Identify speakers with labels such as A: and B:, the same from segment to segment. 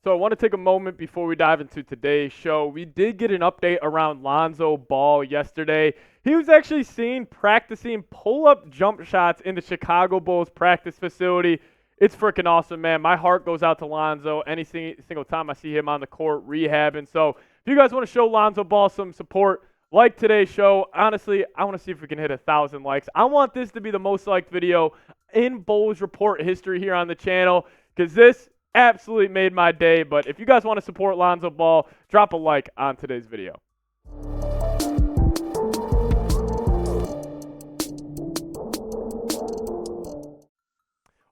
A: So I want to take a moment before we dive into today's show. We did get an update around Lonzo Ball yesterday. He was actually seen practicing pull-up jump shots in the Chicago Bulls practice facility. It's freaking awesome, man. My heart goes out to Lonzo any single time I see him on the court rehabbing. So if you guys want to show Lonzo Ball some support, like today's show, honestly, I want to see if we can hit 1,000 likes. I want this to be the most liked video in Bulls Report history here on the channel because this absolutely made my day. But if you guys want to support Lonzo Ball, drop a like on today's video.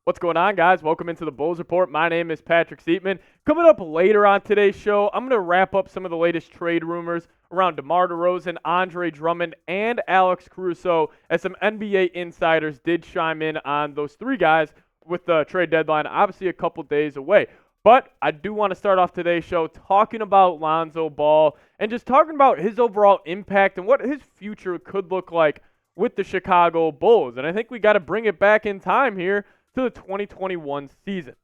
A: What's going on, guys? Welcome into the Bulls Report. My name is Patrick Siepman. Coming up later on today's show, I'm going to wrap up some of the latest trade rumors around DeMar DeRozan, Andre Drummond, and Alex Caruso, as some NBA insiders did chime in on those three guys with the trade deadline, obviously a couple days away. But I do want to start off today's show talking about Lonzo Ball and just talking about his overall impact and what his future could look like with the Chicago Bulls. And I think we got to bring it back in time here to the 2021 season.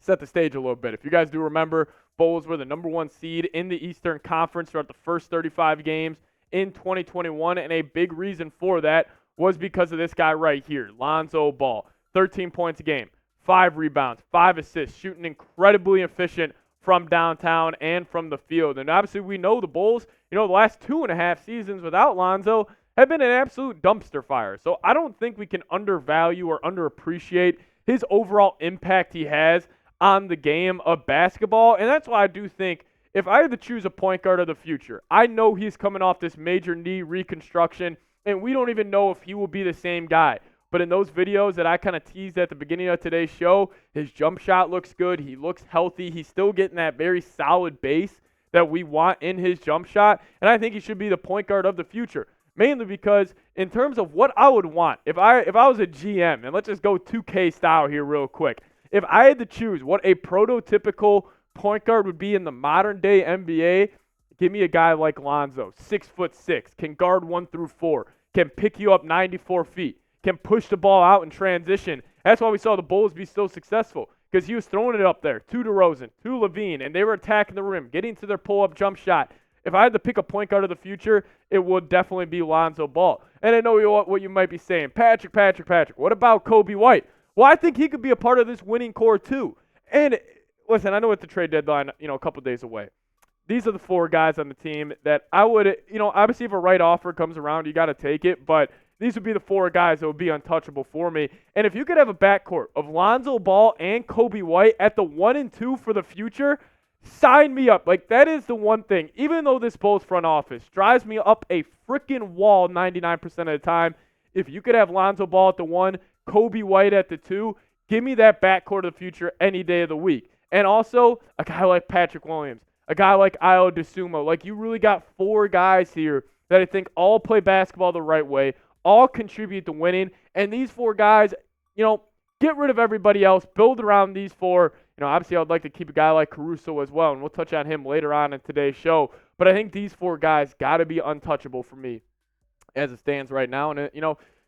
A: Set the stage a little bit. If you guys do remember, Bulls were the number one seed in the Eastern Conference throughout the first 35 games in 2021, and a big reason for that was because of this guy right here, Lonzo Ball. 13 points a game, 5 rebounds, 5 assists, shooting incredibly efficient from downtown and from the field. And obviously we know the Bulls, the last 2.5 seasons without Lonzo have been an absolute dumpster fire. So I don't think we can undervalue or underappreciate his overall impact he has on the game of basketball. And that's why I do think if I had to choose a point guard of the future, I know he's coming off this major knee reconstruction, and we don't even know if he will be the same guy. But in those videos that I kind of teased at the beginning of today's show, his jump shot looks good. He looks healthy. He's still getting that very solid base that we want in his jump shot. And I think he should be the point guard of the future. Mainly because in terms of what I would want, if I was a GM, and let's just go 2K style here real quick. If I had to choose what a prototypical point guard would be in the modern day NBA, give me a guy like Lonzo, 6'6", can guard 1 through 4, can pick you up 94 feet, can push the ball out in transition. That's why we saw the Bulls be so successful, because he was throwing it up there to DeRozan, to Levine, and they were attacking the rim, getting to their pull-up jump shot. If I had to pick a point guard of the future, it would definitely be Lonzo Ball. And I know what you might be saying, Patrick, what about Coby White? Well, I think he could be a part of this winning core too. And listen, I know it's the trade deadline, a couple days away. These are the 4 guys on the team that I would, obviously if a right offer comes around, you got to take it, but these would be the 4 guys that would be untouchable for me. And if you could have a backcourt of Lonzo Ball and Coby White at the 1 and 2 for the future, sign me up. Like, that is the one thing. Even though this Bulls front office drives me up a freaking wall 99% of the time, if you could have Lonzo Ball at the 1, Coby White at the 2, give me that backcourt of the future any day of the week. And also, a guy like Patrick Williams, a guy like Ayo Dosunmu. Like, you really got 4 guys here that I think all play basketball the right way, all contribute to winning. And these 4 guys, get rid of everybody else, build around these 4. Obviously I would like to keep a guy like Caruso as well, and we'll touch on him later on in today's show. But I think these 4 guys got to be untouchable for me as it stands right now. And,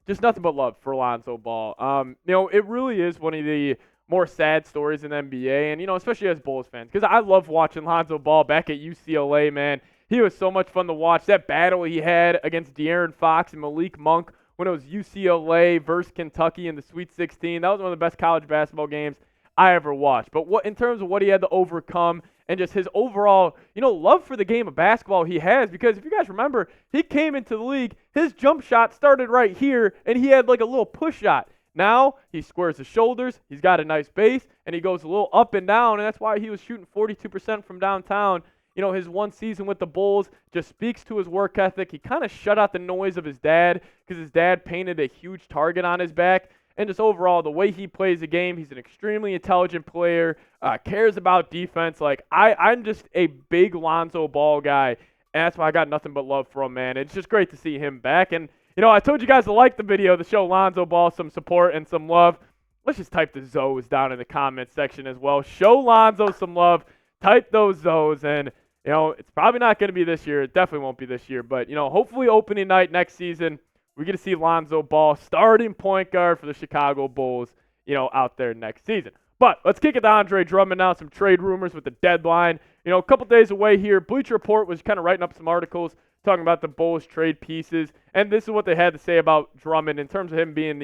A: just nothing but love for Lonzo Ball. It really is one of the more sad stories in the NBA, and, especially as Bulls fans, because I love watching Lonzo Ball back at UCLA, man. He was so much fun to watch. That battle he had against De'Aaron Fox and Malik Monk when it was UCLA versus Kentucky in the Sweet 16, that was one of the best college basketball games I ever watched. But in terms of what he had to overcome and just his overall, love for the game of basketball he has, because if you guys remember, he came into the league, his jump shot started right here, and he had like a little push shot. Now he squares his shoulders, he's got a nice base, and he goes a little up and down, and that's why he was shooting 42% from downtown. His one season with the Bulls just speaks to his work ethic. He kind of shut out the noise of his dad because his dad painted a huge target on his back. And just overall, the way he plays the game, he's an extremely intelligent player, cares about defense. I'm just a big Lonzo Ball guy, and that's why I got nothing but love for him, man. It's just great to see him back. And, I told you guys to like the video to show Lonzo Ball some support and some love. Let's just type the Zoes down in the comments section as well. Show Lonzo some love. Type those Zoes, and, it's probably not going to be this year. It definitely won't be this year. But, hopefully opening night next season, we get to see Lonzo Ball, starting point guard for the Chicago Bulls, out there next season. But let's kick it to Andre Drummond now. Some trade rumors with the deadline. A couple days away here. Bleacher Report was kind of writing up some articles talking about the Bulls trade pieces. And this is what they had to say about Drummond in terms of him being,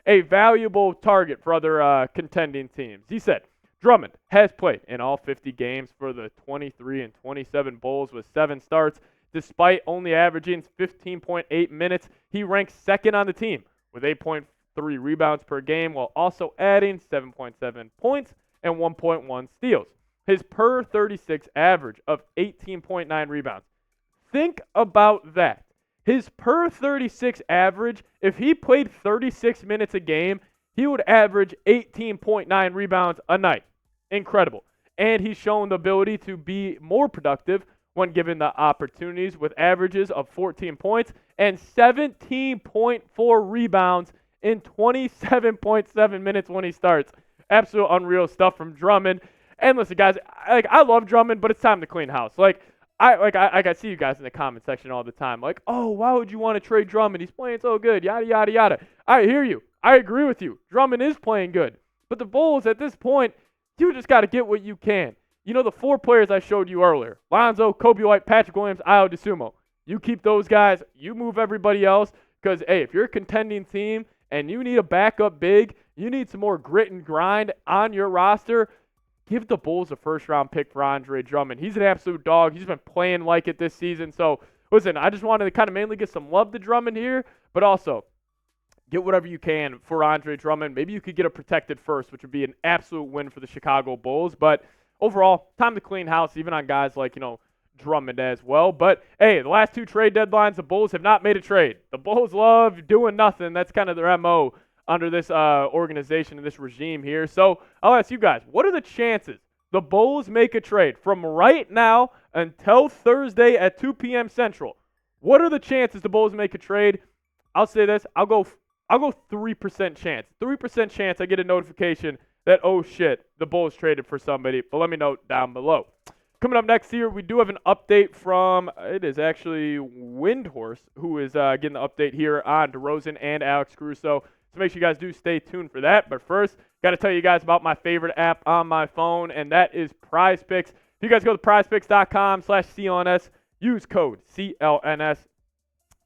A: a valuable target for other contending teams. He said, Drummond has played in all 50 games for the 23 and 27 Bulls with 7 starts. Despite only averaging 15.8 minutes, he ranks second on the team with 8.3 rebounds per game while also adding 7.7 points and 1.1 steals. His per 36 average of 18.9 rebounds. Think about that. His per 36 average, if he played 36 minutes a game, he would average 18.9 rebounds a night. Incredible. And he's shown the ability to be more productive when given the opportunities with averages of 14 points and 17.4 rebounds in 27.7 minutes when he starts. Absolute unreal stuff from Drummond. And listen, guys, I love Drummond, but it's time to clean house. I see you guys in the comment section all the time. Oh, why would you want to trade Drummond? He's playing so good, yada, yada, yada. I hear you. I agree with you. Drummond is playing good. But the Bulls, at this point, you just got to get what you can. The 4 players I showed you earlier, Lonzo, Coby White, Patrick Williams, Ayo Dosunmu. You keep those guys. You move everybody else because, hey, if you're a contending team and you need a backup big, you need some more grit and grind on your roster, give the Bulls a first-round pick for Andre Drummond. He's an absolute dog. He's been playing like it this season. So, listen, I just wanted to kind of mainly get some love to Drummond here, but also get whatever you can for Andre Drummond. Maybe you could get a protected first, which would be an absolute win for the Chicago Bulls. But overall, time to clean house, even on guys like, Drummond as well. But, hey, the last 2 trade deadlines, the Bulls have not made a trade. The Bulls love doing nothing. That's kind of their MO under this organization and this regime here. So I'll ask you guys, what are the chances the Bulls make a trade from right now until Thursday at 2 p.m. Central? What are the chances the Bulls make a trade? I'll say this. I'll go 3% chance. 3% chance I get a notification that, oh, shit, the Bulls traded for somebody. But let me know down below. Coming up next here, we do have an update from, it is actually Windhorst, who is getting the update here on DeRozan and Alex Caruso. So make sure you guys do stay tuned for that. But first, got to tell you guys about my favorite app on my phone, and that is PrizePicks. If you guys go to prizepicks.com/CLNS, use code CLNS,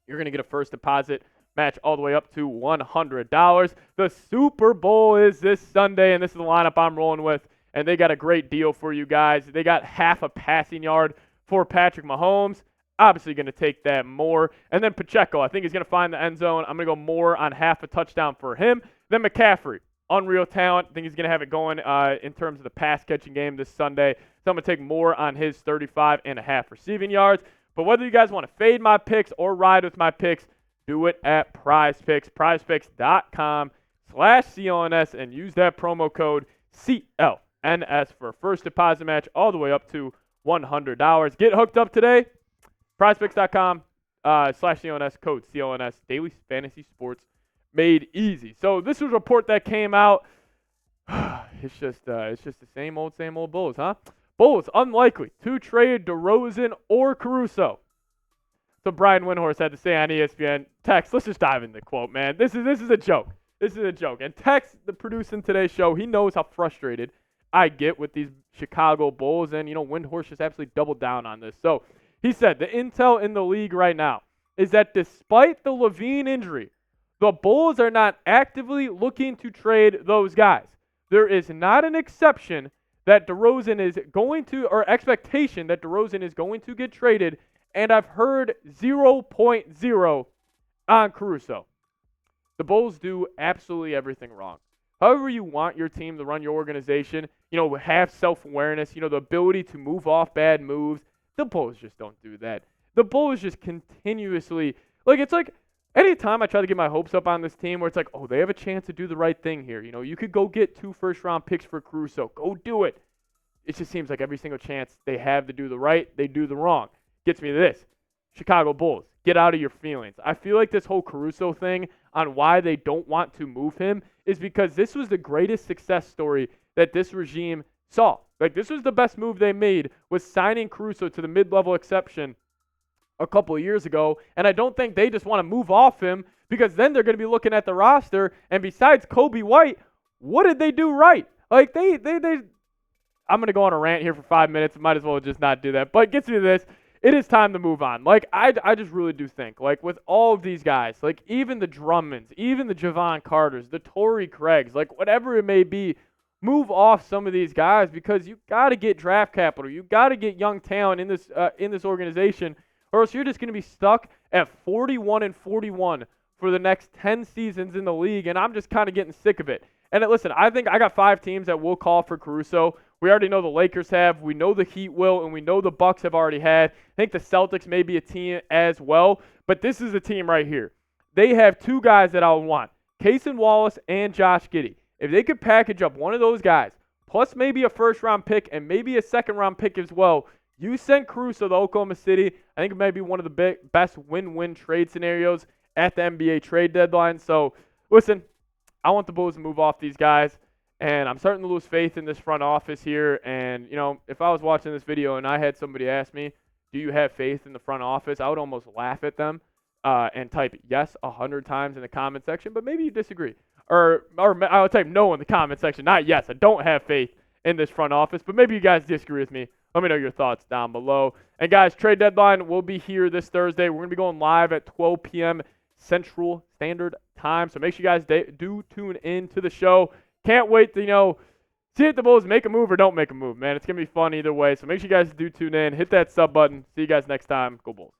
A: you're going to get a first deposit match all the way up to $100. The Super Bowl is this Sunday, and this is the lineup I'm rolling with. And they got a great deal for you guys. They got half a passing yard for Patrick Mahomes. Obviously going to take that more. And then Pacheco, I think he's going to find the end zone. I'm going to go more on half a touchdown for him. Then McCaffrey, unreal talent. I think he's going to have it going in terms of the pass-catching game this Sunday. So I'm going to take more on his 35.5 receiving yards. But whether you guys want to fade my picks or ride with my picks, do it at PrizePicks. PrizePicks.com/CLNS and use that promo code CLNS for a first deposit match all the way up to $100. Get hooked up today. PrizePicks.com/CLNS, code CLNS. Daily fantasy sports made easy. So this was a report that came out. It's just the same old Bulls, huh? Bulls unlikely to trade DeRozan or Caruso. So Brian Windhorst had to say on ESPN. Tex, let's just dive into the quote, man. This is a joke. This is a joke. And Tex, the producer in today's show, he knows how frustrated I get with these Chicago Bulls. And, Windhorst just absolutely doubled down on this. So he said the intel in the league right now is that despite the Levine injury, the Bulls are not actively looking to trade those guys. There is not an exception that DeRozan is going to, or expectation that DeRozan is going to get traded. And I've heard 0.0 on Caruso. The Bulls do absolutely everything wrong. However you want your team to run your organization, have self-awareness, the ability to move off bad moves. The Bulls just don't do that. The Bulls just continuously, it's like anytime I try to get my hopes up on this team where it's like, oh, they have a chance to do the right thing here. You could go get 2 first-round picks for Caruso. Go do it. It just seems like every single chance they have to do the right, they do the wrong. Gets me to this. Chicago Bulls, get out of your feelings. I feel like this whole Caruso thing on why they don't want to move him is because this was the greatest success story that this regime saw. This was the best move they made, was signing Caruso to the mid-level exception a couple of years ago. And I don't think they just want to move off him because then they're going to be looking at the roster. And besides Coby White, what did they do right? Like, I'm going to go on a rant here for 5 minutes. Might as well just not do that. But it gets me to this. It is time to move on. Like, I just really do think, like, with all of these guys, like, even the Drummonds, even the Javon Carters, the Torrey Craigs, like, whatever it may be, move off some of these guys because you got to get draft capital. You got to get young talent in this organization, or else you're just going to be stuck at 41-41 for the next 10 seasons in the league, and I'm just kind of getting sick of it. And listen, I think I got 5 teams that will call for Caruso. We already know the Lakers have. We know the Heat will, and we know the Bucks have already had. I think the Celtics may be a team as well, but this is a team right here. They have 2 guys that I would want, Cason Wallace and Josh Giddey. If they could package up one of those guys, plus maybe a first-round pick and maybe a second-round pick as well, you send Caruso to Oklahoma City. I think it may be one of the best win-win trade scenarios at the NBA trade deadline. So, listen, I want the Bulls to move off these guys, and I'm starting to lose faith in this front office here. And, you know, if I was watching this video and I had somebody ask me, do you have faith in the front office, I would almost laugh at them and type yes 100 times in the comment section, but maybe you disagree. Or I would type no in the comment section, not yes, I don't have faith in this front office, but maybe you guys disagree with me. Let me know your thoughts down below. And, guys, trade deadline will be here this Thursday. We're going to be going live at 12 p.m. Central Standard Time, so make sure you guys do tune in to the show. Can't wait to, see if the Bulls make a move or don't make a move, man. It's going to be fun either way, so make sure you guys do tune in. Hit that sub button. See you guys next time. Go Bulls.